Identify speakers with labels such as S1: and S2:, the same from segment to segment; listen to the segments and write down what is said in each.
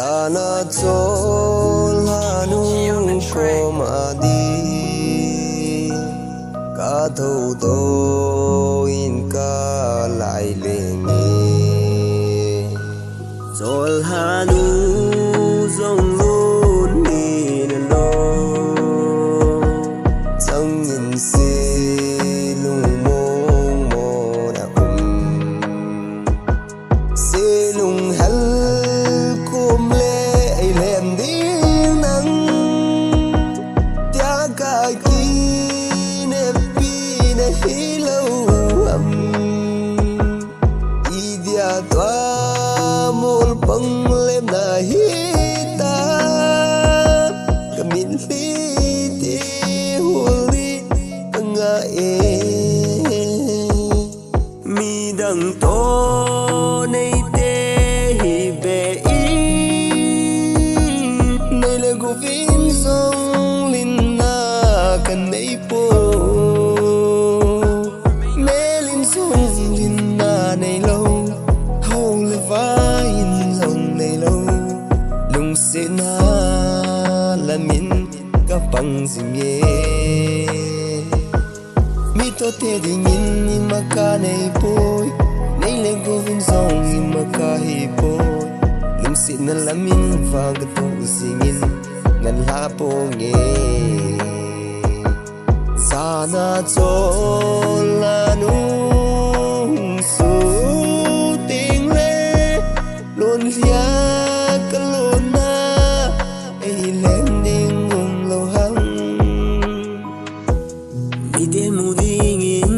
S1: Sana cholanu komadi ka thâu do in ka lại lenge chol hanu zong lun in lo chang in se lung mong mo na se lung hal kum le ai lem đi nắng tia ka ki ne pi ne hi lâu âm idia toa mol pang lem na hi ta kamin li ti huli anga e mi dang to nei te hi be i nei le go vin song lin na kan nei po melin song lin na nei lo hau le vai lòng nei lo lung se na la min ka pang singe mi to te ding in maka nei poi nei le go vin song in maka hi poi lung se na la min va ga to singin ngan la po nge sana chola nu su ting le lon lia ka lon na ai lem ding ngom lo hang mi de mu ding in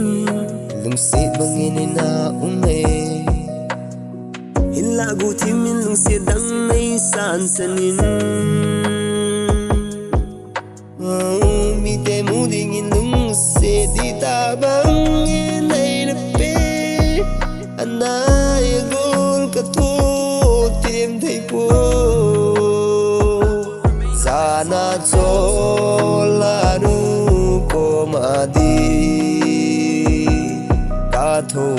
S1: lung se bangin na unge hilla gu tim min lung se dang nei san sanin mi de mu ding in lung se di ta bang in nei na pe anai gol ka to tim thei po sana chola nu komadi ka thâu